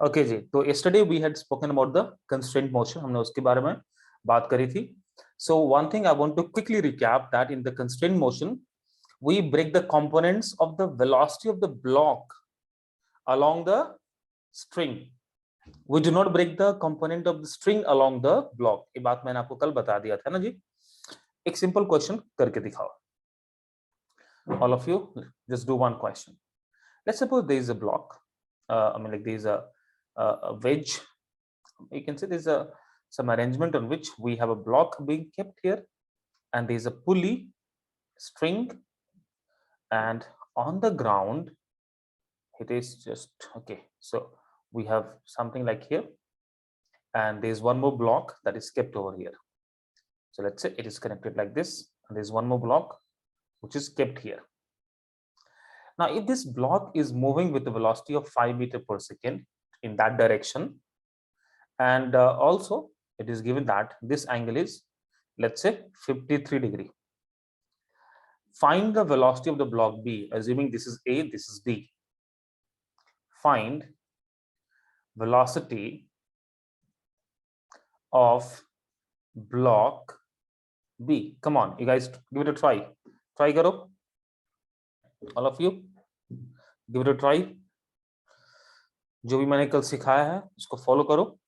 Okay जी, तो yesterday we had spoken about the constraint motion, हमने उसके बारे में बात करी थी. So one thing I want to quickly recap that in the constraint motion we break the components of the velocity of the block along the string. We do not break the component of the string along the block. ये बात मैंने आपको कल बता दिया था ना जी. एक simple question करके दिखाओ. All of you just do one question. Let's suppose there is a block. I mean, like there is a wedge. You can say there's some arrangement on which we have a block being kept here, and there's a pulley, string, and on the ground it is just okay. So we have something like here, and there's one more block that is kept over here. So let's say it is connected like this, and there's one more block which is kept here. Now, if this block is moving with a velocity of 5 meters per second in that direction, and also it is given that this angle is, let's say, 53 degree. Find the velocity of the block B, assuming this is A, this is B. Find velocity of block B. Come on, you guys, give it a try. Try karo. All of you, give it a try. जो भी मैंने कल सिखाया है उसको follow करो.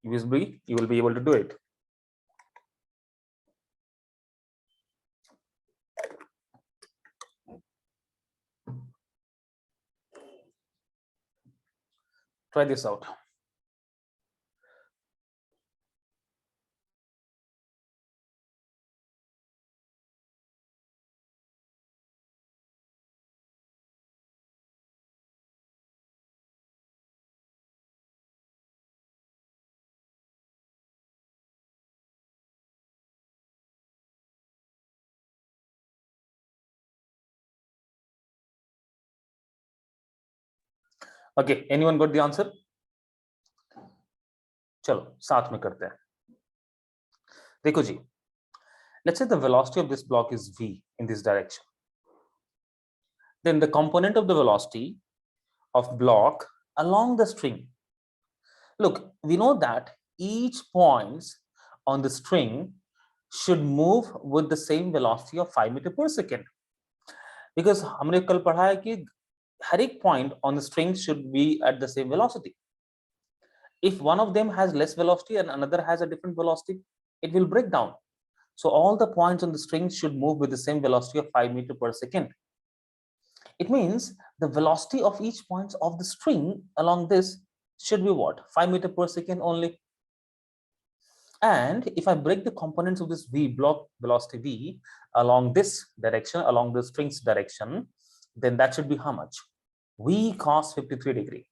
You will be able to do it. Try this out. Okay, anyone got the answer? चलो साथ में करते हैं. देखो जी, let's say the velocity of this block is v in this direction. Then the component of the velocity of block along the string. Look, we know that each points on the string should move with the same velocity of 5 meters per second. Because हमने कल पढ़ा है कि हर एक point on the string should be at the same velocity. If one of them has less velocity and another has a different velocity, it will break down. So all the points on the string should move with the same velocity of 5 meters per second. It means the velocity of each point of the string along this should be what? 5 meters per second only. And if I break the components of this v block velocity v along this direction, along the string's direction, then that should be how much? V cos 53 degree.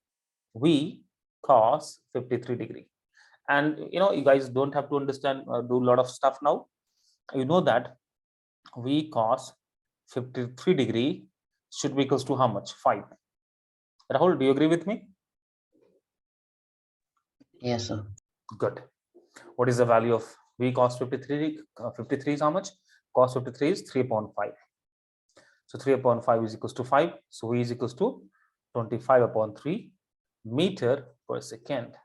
V cos 53 degree. And you know, you guys don't have to understand, do a lot of stuff now. You know that V cos 53 degree should be equals to how much? 5. Rahul, do you agree with me? Yes, sir. Good. What is the value of V cos 53? 53 is how much? Cos 53 is 3/5. So 3/5 is equals to 5. So V is equals to 25/3 meter per second.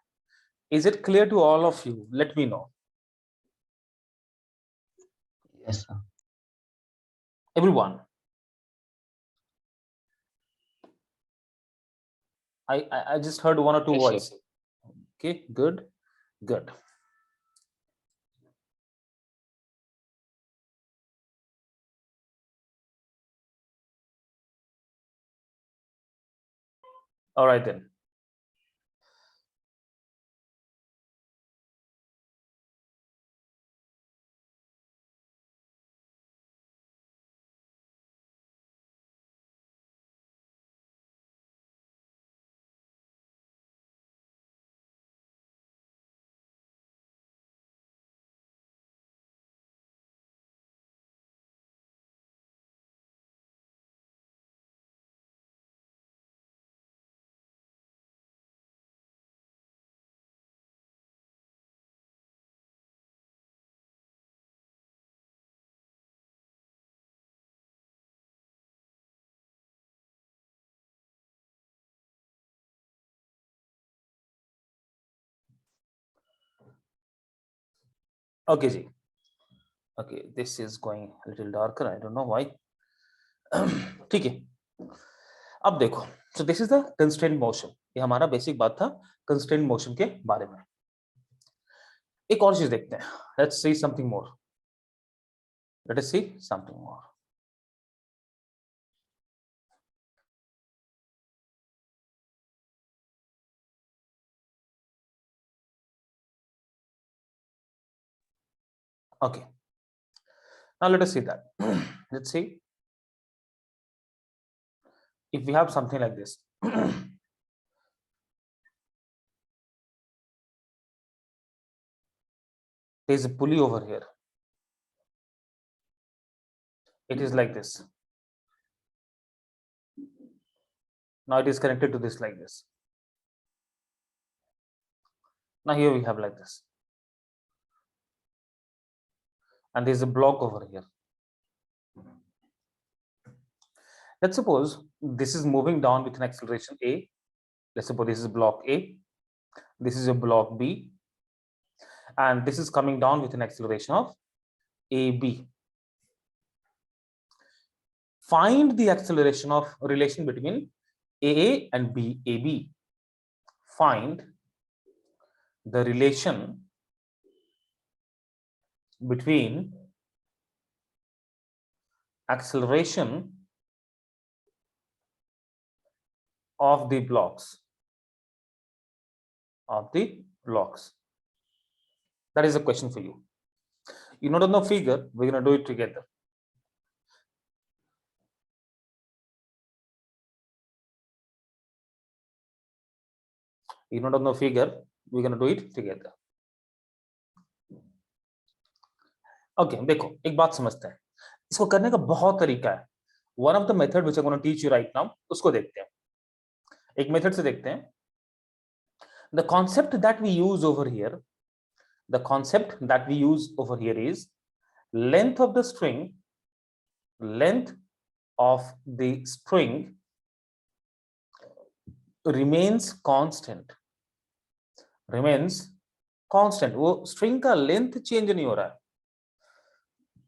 Is it clear to all of you? Let me know. Yes, sir. Everyone. I just heard one or two voices. Okay, good, good. All right then. Okay ji. Okay, this is going a little darker. I don't know why. ठीक है. अब देखो, so this is the constraint motion. ये हमारा basic बात था constraint motion के बारे में. एक और चीज देखते हैं. Let's see something more. Let us see something more. Okay. Now let us see that. Let's see if we have something like this. There is a pulley over here. It is like this. Now it is connected to this like this. Now here we have like this. And there is a block over here. Let's suppose this is moving down with an acceleration A. Let's suppose this is block A. This is a block B. And this is coming down with an acceleration of AB. Find the acceleration of relation between AA and BAB. Find the relation between acceleration of the blocks. That is a question for you. You note on the figure, we're going to do it together. You note on the figure, we're going to do it together. Okay, देखो एक बात समझते हैं. इसको करने का बहुत तरीका है. One of the method which I'm going to teach you right now, उसको देखते हैं. एक मेथड से देखते हैं. The concept that we use over here, is length of the string remains constant. वो string का length change नहीं हो रहा है.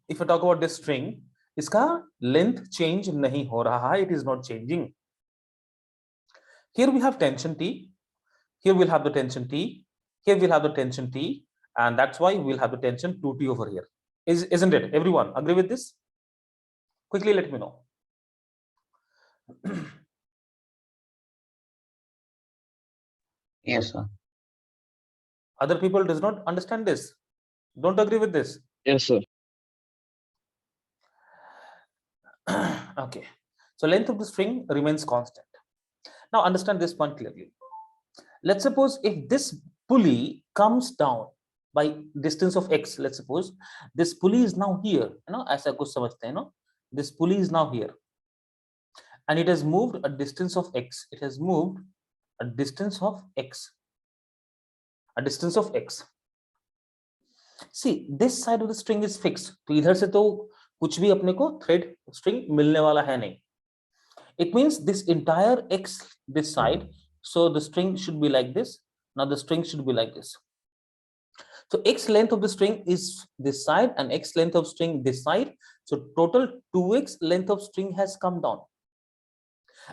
If I talk about this string, इसका length change नहीं हो रहा है. It is not changing. Here we have tension T. Here we'll have the tension T. Here we'll have the tension T. And that's why we'll have the tension 2T over here. Isn't it? Everyone agree with this? Quickly let me know. Yes, sir. Other people does not understand this. Don't agree with this. Yes, sir. Okay. So length of the string remains constant. Now understand this point clearly. Let's suppose if this pulley comes down by distance of x, let's suppose this pulley is now here, ऐसा कुछ समझते हैं, this pulley is now here and it has moved a distance of x. It has moved a distance of x. See, this side of the string is fixed. तो इधर से तो कुछ भी अपने को thread string मिलने वाला है नहीं. It means this entire x this side, so the string should be like this. Now the string should be like this. So x length of the string is this side and x length of string this side. So total 2x length of string has come down.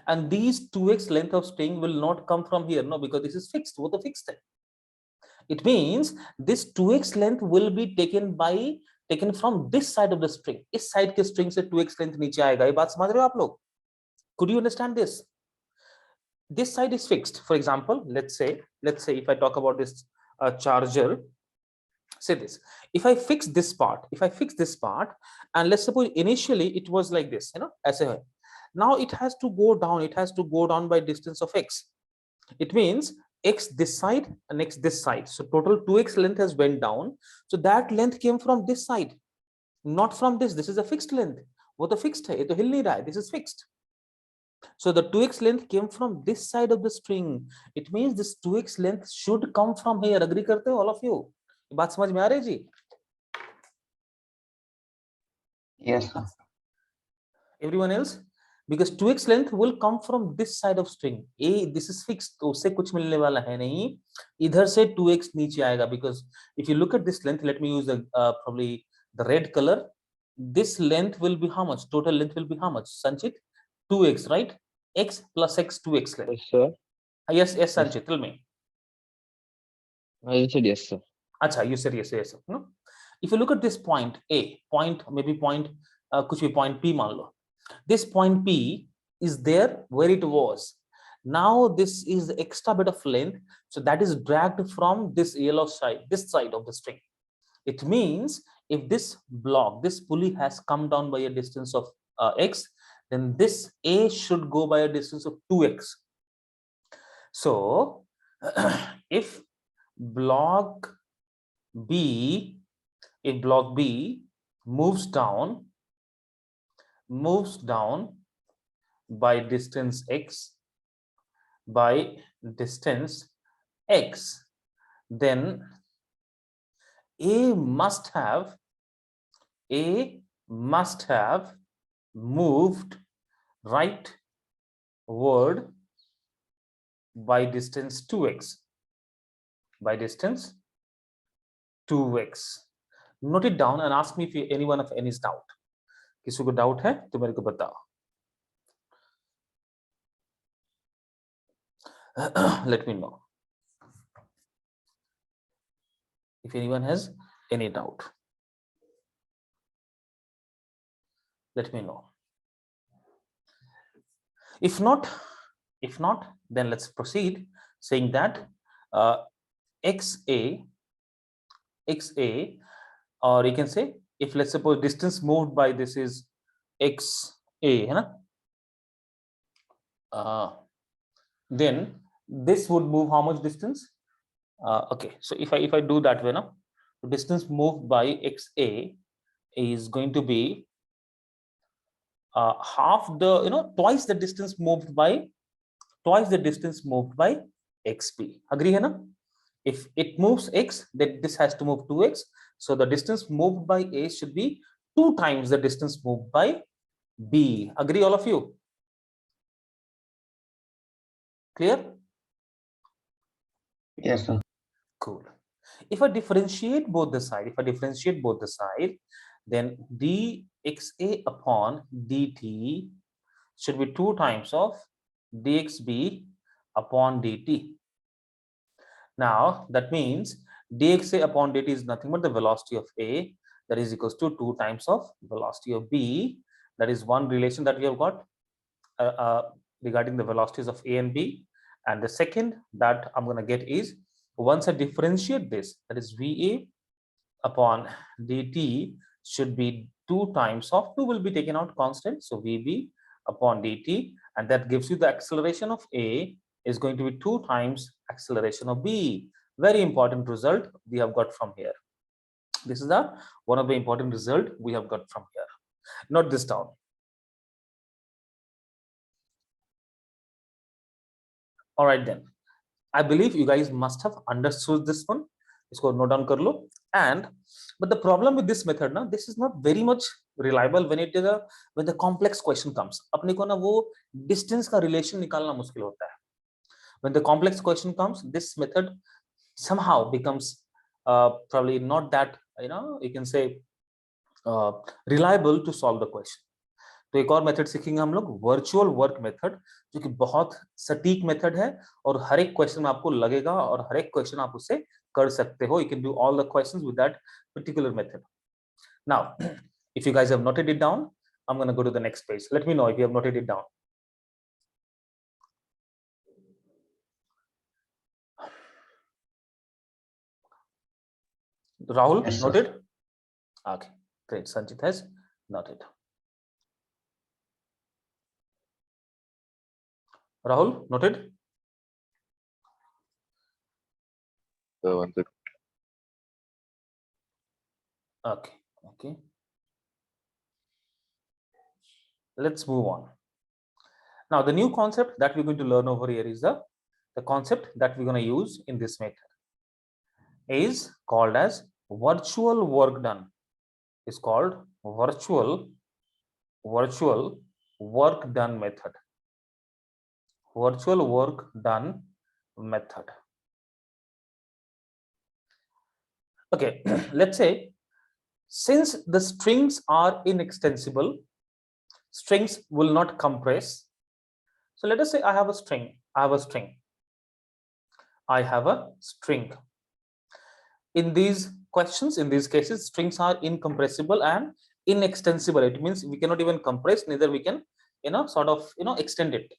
And these 2x length of string will not come from here, no, because this is fixed. वो तो fixed है. It means this 2x length will be taken from this side of the string. इस side के string से 2x length नीचे आएगा. ये बात समझ रहे हो आप लोग? Could you understand this? This side is fixed. For example, let's say if I talk about this charger, say this. If I fix this part, and let's suppose initially it was like this, ऐसे है. Now it has to go down. It has to go down by distance of x. It means x this side and x this side. So total 2x length has went down. So that length came from this side, not from this. This is a fixed length. वो तो fixed है. ये तो हिल नहीं रहा है. This is fixed. So the 2x length came from this side of the string. It means this 2x length should come from here. Agree करते हो all of you? बात समझ में आ रही है जी? Yes, sir. Everyone else? because 2x length will come from this side of string a. This is fixed, तो उससे कुछ मिलने वाला है नहीं, इधर से 2x नीचे आएगा. Because if you look at this length, let me use the probably the red color. This length will be how much? Total length will be how much, Sanchit? 2x, right? X plus x, 2x length. Yes, sir. Yes, yes, Sanchit, tell me. I said yes, sir. Acha, you said yes, yes. No? If you look at this point A, point maybe point, कुछ भी point P मान लो. This point P is there where it was. Now this is the extra bit of length, so that is dragged from this yellow side, this side of the string. It means if this block, this pulley has come down by a distance of x, then this A should go by a distance of 2x. So if block B moves down by distance x, then A must have moved rightward by distance 2x. Note it down and ask me if anyone of any is doubt. किसी को doubt है तो मेरे को बताओ. Let me know if anyone has any doubt. Let me know. If not, then let's proceed saying that XA, or you can say, if let's suppose distance moved by this is XA, then this would move how much distance? Okay, so if I do that way now, the distance moved by XA is going to be half the, twice the distance moved by XB. Agree hai na? If it moves x, then this has to move 2x. So the distance moved by A should be 2 times the distance moved by B. Agree all of you? Clear? Yes, sir. Cool. If I differentiate both the side, then dxa upon dt should be 2 times of dxb upon dt. Now that means dxa upon dt is nothing but the velocity of A, that is equals to 2 times of velocity of B. That is one relation that we have got regarding the velocities of A and B. And the second that I'm going to get is, once I differentiate this, that is VA upon dt should be 2 times of, 2 will be taken out constant, so VB upon dt, and that gives you the acceleration of A is going to be 2 times acceleration of B. Very important result we have got from here. This is the one of the important result we have got from here. Note this down. All right then, I believe you guys must have understood this one. Isko note down kar lo. And but the problem with this method na, this is not very much reliable when when the complex question comes. अपने को ना वो distance का relation निकालना मुश्किल होता है. When the complex question comes, this method somehow becomes probably not that, you can say reliable to solve the question. तो एक और मेथड सीखेंगे हम लोग, वर्चुअल वर्क मेथड, जो कि बहुत सटीक मेथड है और हर एक क्वेश्चन में आपको लगेगा और हर एक क्वेश्चन आप उससे कर सकते हो. You can do all the questions with that particular method. Now, if you guys have noted it down, I'm going to go to the next page. Let me know if you have noted it down. Rahul, Yes, sir. noted? Okay, great. Sanjit has noted. Rahul, noted? One second. Okay. Let's move on. Now, the new concept that we're going to learn over here is the concept that we're going to use in this method is called as virtual work done. It's called virtual work done method. Virtual work done method. Okay, let's say since the strings are inextensible, strings will not compress. So let us say I have a string. I have a string. In these questions, in these cases, strings are incompressible and inextensible. It means we cannot even compress, neither we can, sort of, extend it.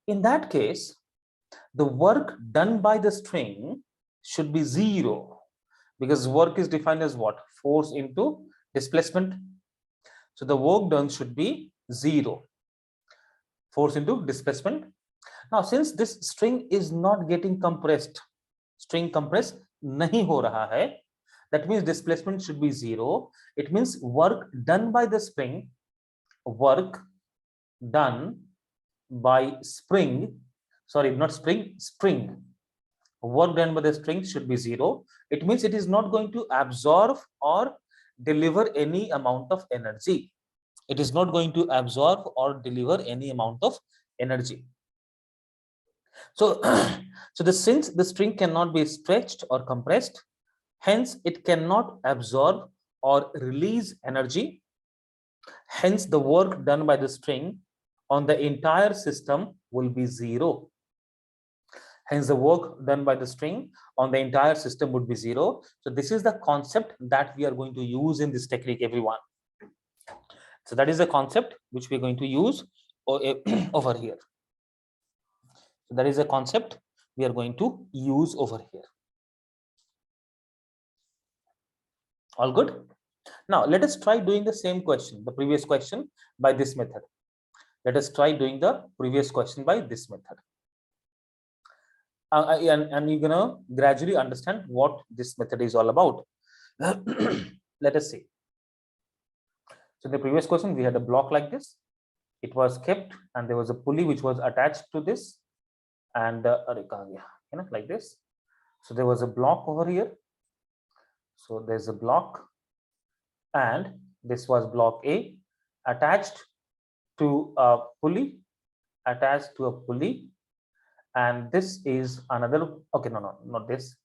In that case, the work done by the string should be 0, because work is defined as what? Force into displacement. So the work done should be 0, force into displacement. Now, since this string is not getting compressed, string compress nahi ho raha hai, that means displacement should be 0. It means work done by the string, work done by string, work done by the string should be 0. It means it is not going to absorb or deliver any amount of energy. It is not going to absorb or deliver any amount of energy. So, since the string cannot be stretched or compressed, hence it cannot absorb or release energy. Hence, the work done by the string on the entire system will be 0. Hence, the work done by the string on the entire system would be 0. So this is the concept that we are going to use in this technique, everyone. So that is the concept which we are going to use over here. So that is a concept we are going to use over here. All good? Now, let us try doing the same question, the previous question, by this method. Let us try doing the previous question by this method. And you're going to gradually understand what this method is all about. Let us see. So in the previous question, we had a block like this. It was kept and there was a pulley which was attached to this, and like this. So there was a block over here. So there's a block, and this was block A attached to a pulley, and this is another, okay, no, not this.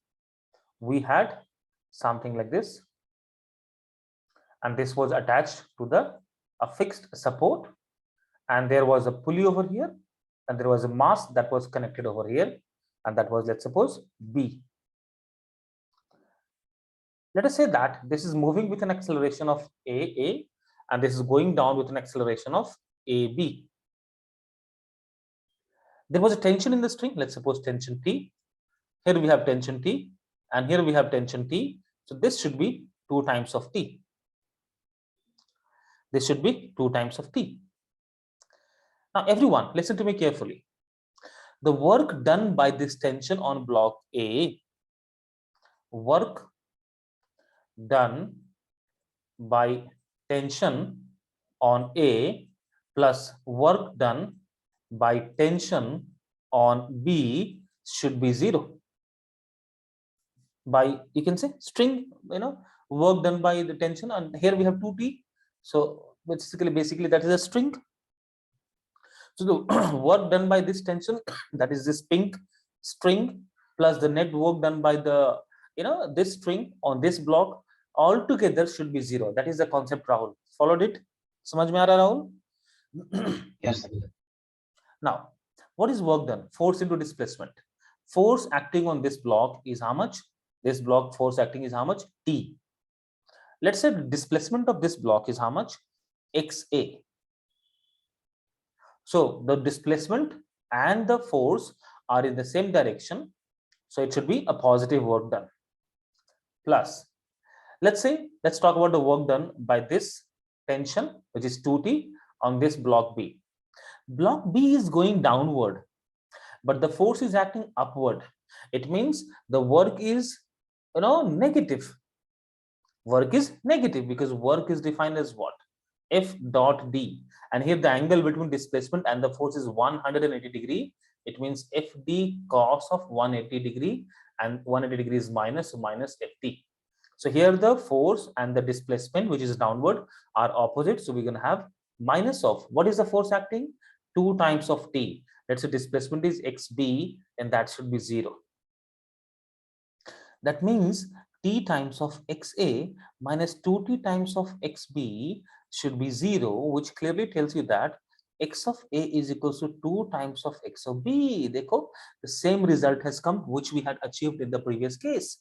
We had something like this, and this was attached to a fixed support, and there was a pulley over here, and there was a mass that was connected over here, and that was, let's suppose, B. Let us say that this is moving with an acceleration of A, and this is going down with an acceleration of AB. There was a tension in the string, let's suppose tension T. Here we have tension T, and here we have tension T. So this should be 2 times of T. This should be 2 times of T. Now, everyone, listen to me carefully. The work done by this tension on block A, work done by tension on A plus work done by tension on B should be 0. By, you can say, string, work done by the tension, and here we have 2T. So basically that is a string. So the work done by this tension, that is this pink string, plus the net work done by the, this string on this block, all together should be 0. That is the concept, Rahul. Followed it? Samajh mein aa raha, Rahul? Yes. Now, what is work done? Force into displacement. Force acting on this block is how much? This block force acting is how much? T. Let's say the displacement of this block is how much? XA. So the displacement and the force are in the same direction. So it should be a positive work done. Plus, let's talk about the work done by this tension, which is 2T on this block B. Block B is going downward, but the force is acting upward. It means the work is, negative. Work is negative because work is defined as what? F dot D. And here the angle between displacement and the force is 180 degree. It means FD cos of 180 degree, and 180 degrees minus FT. So here the force and the displacement, which is downward, are opposite. So we're going to have minus of, what is the force acting? 2 times of T. Let's say displacement is xb, and that should be 0. That means T times of xa minus 2T times of xb should be 0, which clearly tells you that x of a is equals to 2 times of x of b. Dekho, the same result has come which we had achieved in the previous case.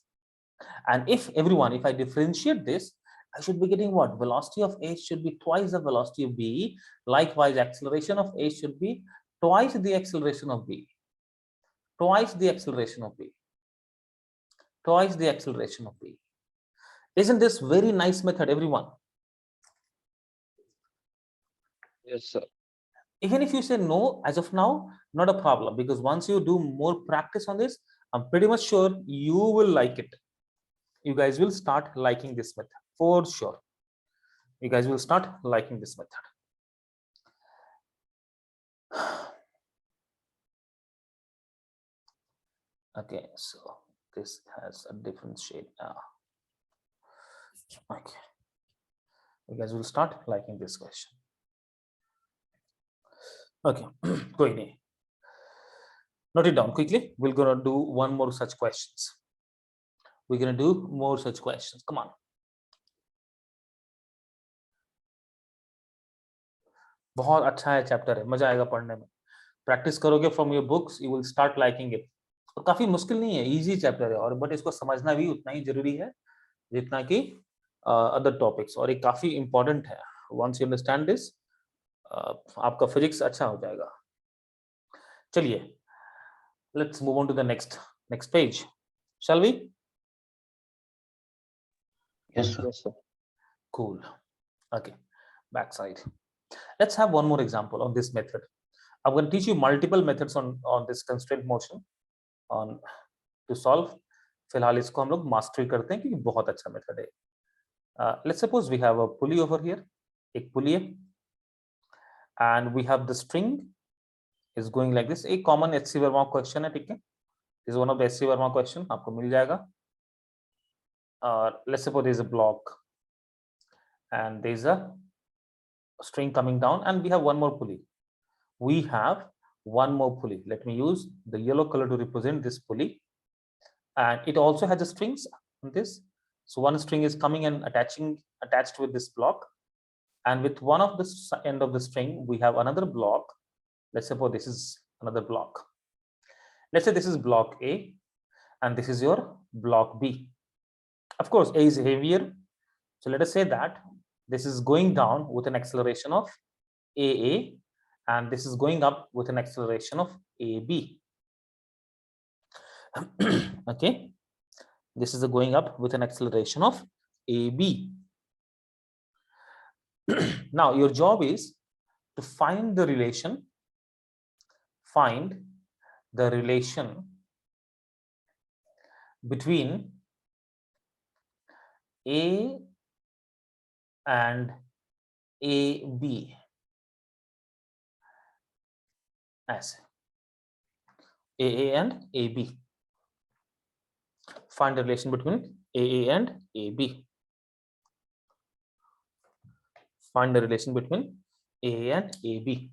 And if I differentiate this, I should be getting what? Velocity of a should be twice the velocity of b. Likewise, acceleration of a should be twice the acceleration of b. Twice the acceleration of b. Twice the acceleration of b. Isn't this very nice method, everyone? Yes, sir. Even if you say no as of now, not a problem, because once you do more practice on this, I'm pretty much sure you will like it. You guys will start liking this method for sure. You guys will start liking this method. Okay, so this has a different shade now. Okay, you guys will start liking this question. Okay, going. Note it down quickly. We're gonna do one more such questions. We're gonna do more such questions. Come on. बहुत अच्छा है chapter है, मजा आएगा पढ़ने में. Practice करोगे from your books, you will start liking it. और काफी मुश्किल नहीं है, इजी चैप्टर है, और बट इसको समझना भी उतना ही जरूरी है जितना कि अदर टॉपिक्स, और ये काफी इंपॉर्टेंट है. वंस यू अंडरस्टैंड दिस, आपका फिजिक्स अच्छा हो जाएगा. चलिए, let's move on to the next page, shall we? Yes, sir. Yes, sir. Cool. Okay, backside. Let's have one more example on this method. I'm going to teach you multiple methods on this constraint motion on to solve. फिलहाल इसको हम लोग mastery करते हैं क्योंकि बहुत अच्छा method है. Let's suppose we have a pulley over here. एक पुली है, and we have the string is going like this. एक common HC वर्मा क्वेश्चन है, ठीक है? This is one of the HC Verma question, आपको मिल जाएगा. Let's suppose there is a block and there is a string coming down, and we have one more pulley. We have one more pulley. Let me use the yellow color to represent this pulley, and it also has the strings on this. So one string is coming and attached with this block, and with one of the end of the string we have another block. Let's suppose this is another block. Let's say this is block A and this is your block B. Of course A is heavier, so let us say that this is going down with an acceleration of AA, and this is going up with an acceleration of AB. Okay, this is going up with an acceleration of AB. Now your job is to find the relation between A and AB. As AA and AB. Find the relation between AA and AB. Find the relation between AA and AB.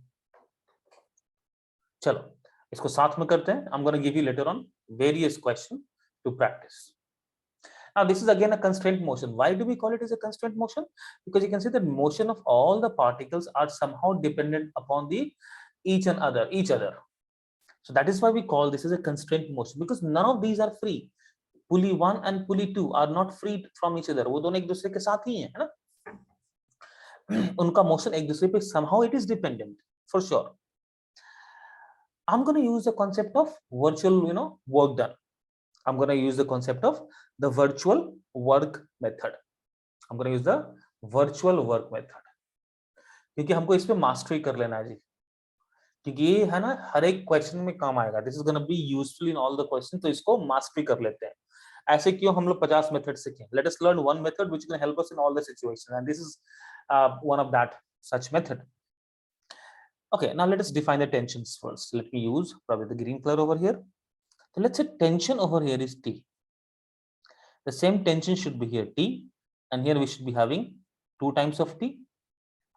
चलो इसको साथ में करते हैं. I'm going to give you later on various questions to practice. Now this is again a constraint motion. Why do we call it as a constraint motion? Because you can see that motion of all the particles are somehow dependent upon each other. So that is why we call this as a constraint motion, because none of these are free. Pulley 1 and pulley 2 are not free from each other. वो दोनों एक दूसरे के साथ ही हैं, है ना? उनका motion एक दूसरे पे somehow it is dependent for sure. I'm going to use the concept of virtual, work done. I'm going to use the concept of the virtual work method. I'm going to use the virtual work method क्योंकि हमको इस पे mastery कर लेना है जी, क्योंकि ये है ना हर एक क्वेश्चन में काम आएगा. This is gonna be useful in all the question. तो इसको मास्टरी कर लेते हैं. ऐसे क्यों हम लोग 50 मेथड सीखें? Let us learn one method which can help us in all the situations, and this is one of that such method. Okay, now let us define the tensions first. Let me use probably the green color over here. So let's say tension over here is T. The same tension should be here T, and here we should be having 2 times of T,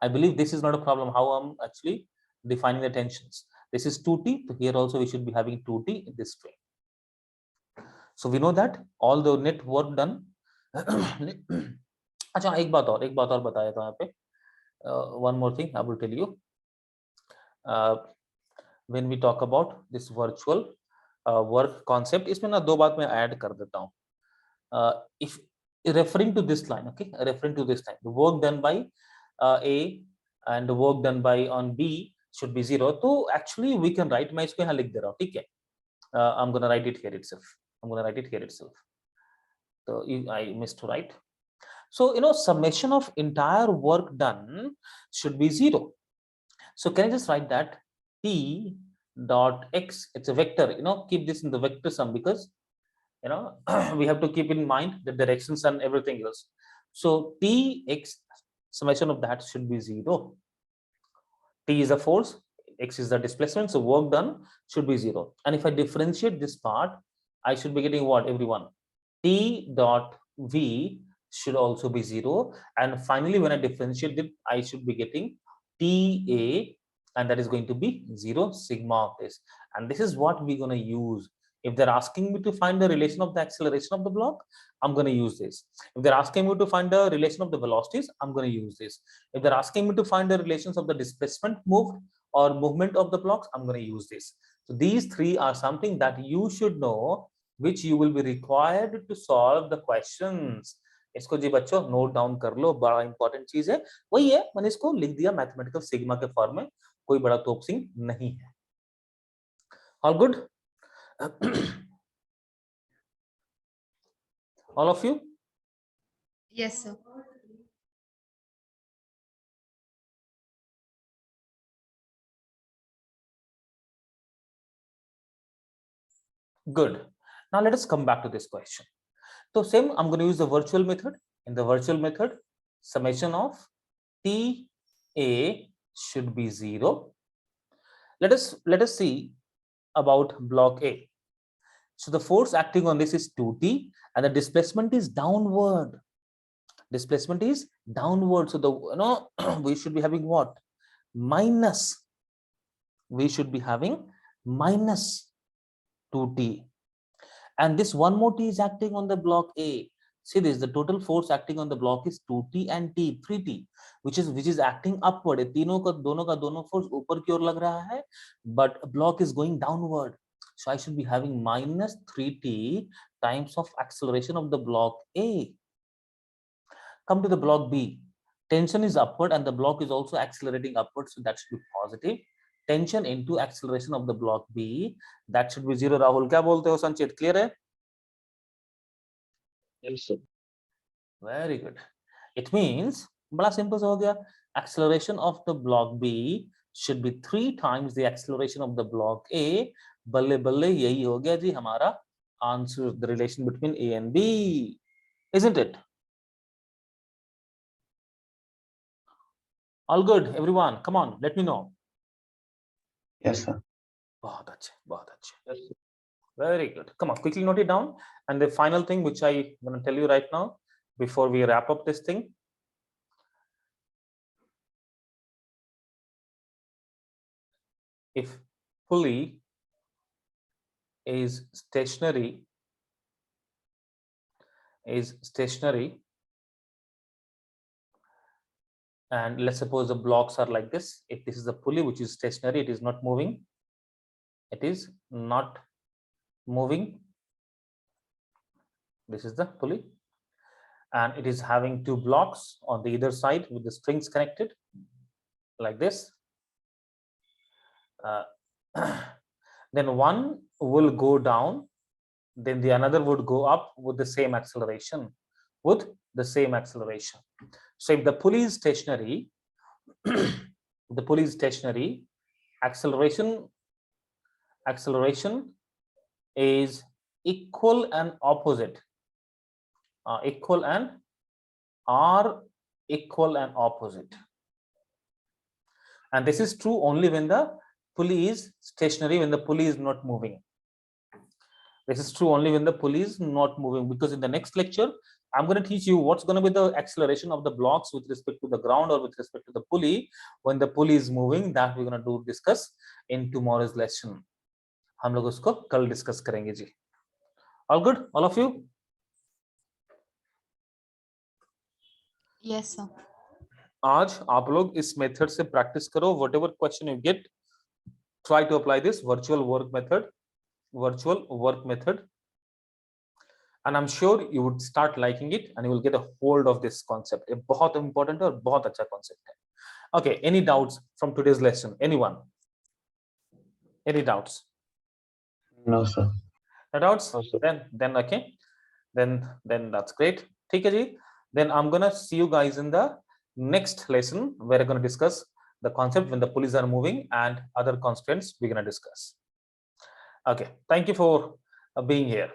I believe this is not a problem how I'm actually defining the tensions. This is 2T, so here also we should be having 2T in this string. So we know that all the net work done. अच्छा एक बात और बताया था यहाँ पे. One more thing I will tell you. When we talk about this virtual work concept, इसमें ना दो बात मैं ऐड कर देता हूँ. If referring to this line, okay, referring to this line, the work done by A and the work done by on B should be 0. So actually we can write, मैं इसको यहाँ लिख दे रहा हूँ, ठीक है? I'm gonna write it here itself. So I missed to write. So summation of entire work done should be 0. So can I just write that T dot X? It's a vector. Keep this in the vector sum because we have to keep in mind the directions and everything else. So Tx summation of that should be 0. T is the force, X is the displacement, so work done should be 0. And if I differentiate this part, I should be getting what, everyone? T dot V should also be 0. And finally, when I differentiate it, I should be getting TA, and that is going to be 0 sigma of this. And this is what we're going to use. If they're asking me to find the relation of the acceleration of the block, I'm going to use this. If they're asking me to find the relation of the velocities, I'm going to use this. If they're asking me to find the relations of the displacement moved or movement of the blocks, I'm going to use this. So these three are something that you should know, which you will be required to solve the questions. इसको जी बच्चों note down कर लो, बड़ा important चीज है. वही है, मैंने इसको लिख दिया मैथमेटिकल सिग्मा के फॉर्म में, कोई बड़ा तोपसिंग नहीं है. All good? All of you? Yes, sir. Good. Now let us come back to this question. So same, I'm going to use the virtual method. In the virtual method, summation of TA should be 0. Let us see about block A. So the force acting on this is 2T and the displacement is downward. Displacement is downward. So the we should be having what? Minus. We should be having minus 2T. And this one more T is acting on the block A. See this, the total force acting on the block is 2T and T, 3T, which is acting upward. तीनों का दोनों force ऊपर की ओर लग रहा है, but block is going downward. So I should be having minus 3T times of acceleration of the block A. Come to the block B. Tension is upward and the block is also accelerating upward, so that should be positive. Tension into acceleration of the block B, that should be 0. Rahul, क्या बोलते हो संचित? Clear है? Yes, sir. Very good. It means बड़ा simple हो गया. Acceleration of the block B should be 3 times the acceleration of the block A. बल्ले बल्ले यही हो गया जी हमारा answer, the relation between A and B, isn't it? All good, everyone. Come on, let me know. Yes, sir. बहुत अच्छे, बहुत अच्छे. Yes, sir. Very good. Come on, quickly note it down. And the final thing which I'm going to tell you right now before we wrap up this thing. If pulley is stationary, and let's suppose the blocks are like this. If this is the pulley which is stationary, it is not moving. It is not moving. This is the pulley. And it is having 2 blocks on the either side with the strings connected like this. Then one will go down, then the another would go up with the same acceleration, So if the pulley is stationary, acceleration is equal and opposite. Equal and opposite. And this is true only when the pulley is stationary, when the pulley is not moving. This is true only when the pulley is not moving, because in the next lecture I'm going to teach you what's going to be the acceleration of the blocks with respect to the ground or with respect to the pulley when the pulley is moving. That we're going to discuss in tomorrow's lesson. हम लोग उसको कल discuss करेंगे जी. All good, all of you? Yes, sir. आज आप लोग इस method से प्रैक्टिस करो. Whatever question you get, try to apply this virtual work method, and I'm sure you would start liking it and you will get a hold of this concept. ये बहुत important और बहुत अच्छा concept है. Okay, any doubts from today's lesson? Anyone? Any doubts? No, sir. No doubts? No, sir. Then okay. Then that's great. ठीक है जी. Then I'm gonna see you guys in the next lesson where we're gonna discuss the concept when the pulleys are moving and other constraints we're gonna discuss. Okay, thank you for being here.